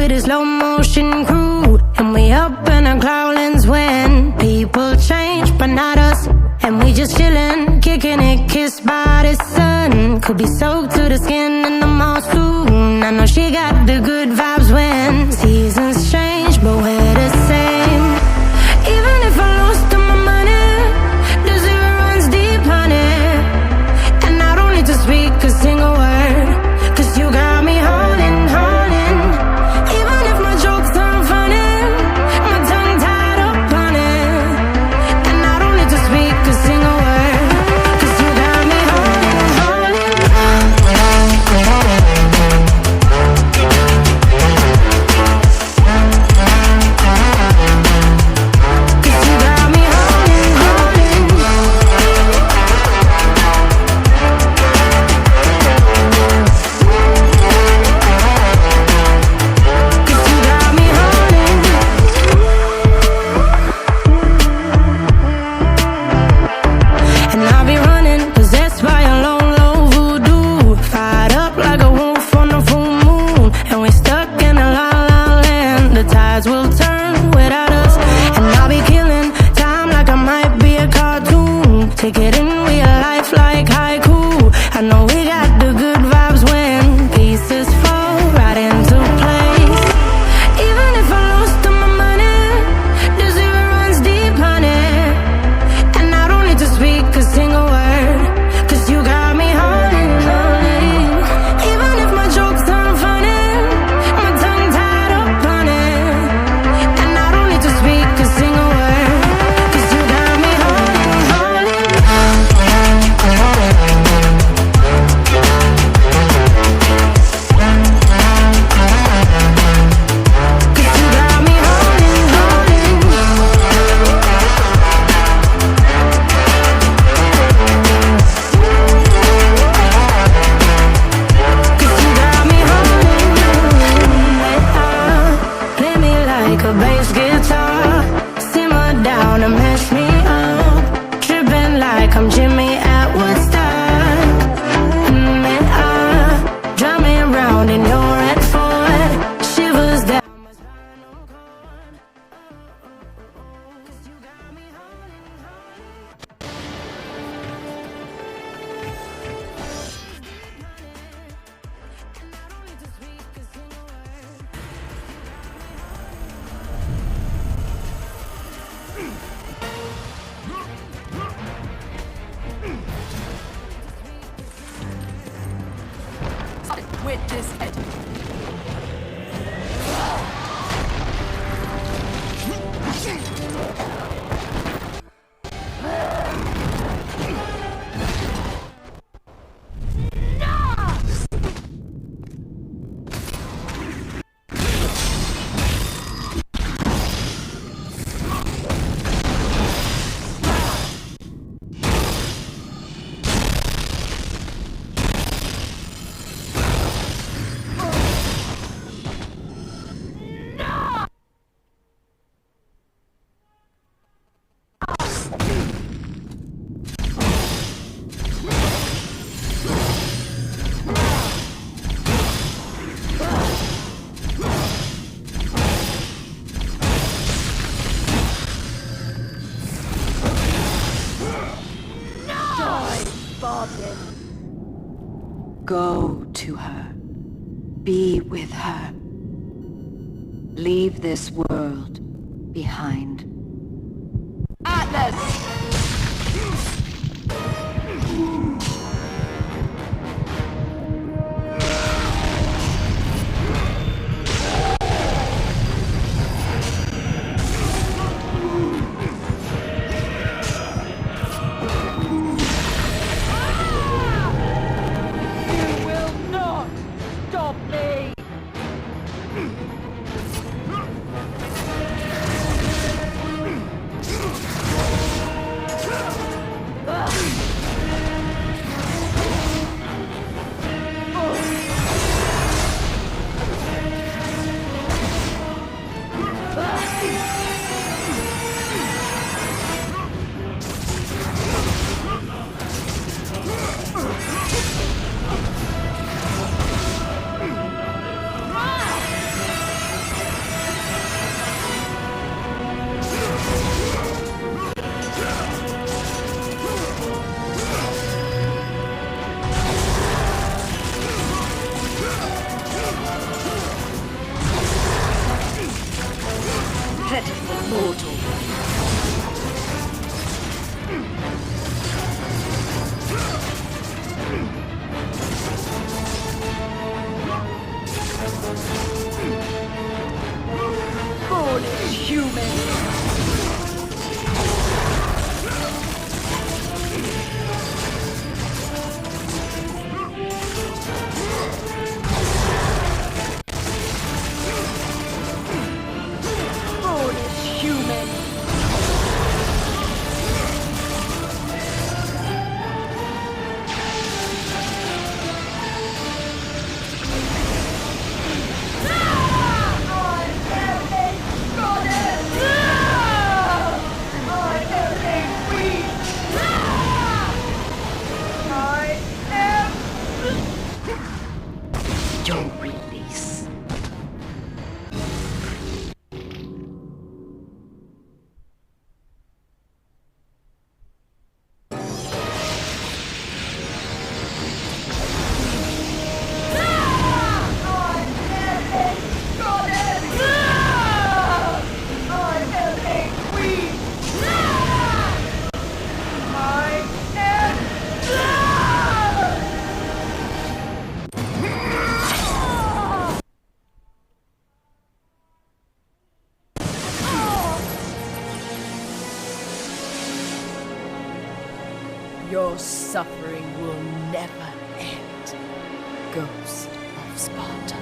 with a slow motion crew, and we up in our growlings when people change, but not us. And we just chillin', kicking it, kissed by the sun. Could be soaked to the skin in the mall soon. I know she got the good vibes when seasons change, but we're the same. Even if I lost all my money, the zero runs deep, honey. And I don't need to speak a single word, 'cause you got me holding, holding. Even if my jokes aren't funny, my tongue tied up on it. And I don't need to speak a single word, 'cause you got me holding, holding. Take it in real life like haiku. I know we got the good vibes when pieces fall right into place. Even if I lost all my money, the zero runs deep, honey. And I don't need to speak a single word, 'cause you got me holding, holding. Even if my jokes aren't funny, my tongue tied up on it. And I don't need to speak a single word, 'cause you got me holding, holding. Play me like a bass guitar, simmer down and mash me up, tripping like I'm Jimmy at Woodstock. Drive me around in your red Ford, shivers down my spinal cord. 'Cause you got me holding, and I don't need to speak a single word. With this head. Go to her. Be with her. Leave this world behind. Atlas! Your suffering will never end, Ghost of Sparta.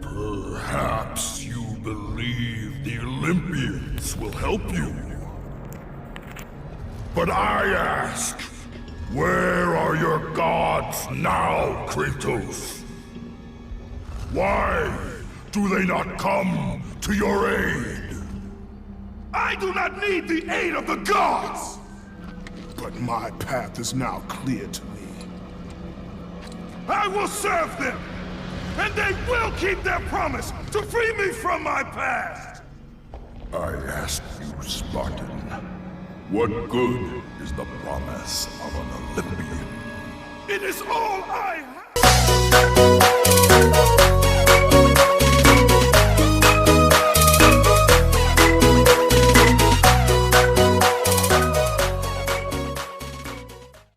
Perhaps you believe the Olympians will help you. But I ask, where are your gods now, Kratos? Why do they not come to your aid? I do not need the aid of the gods! But my path is now clear to me. I will serve them! And they will keep their promise to free me from my past! I ask you, Spartan, what good is the promise of an Olympian? It is all I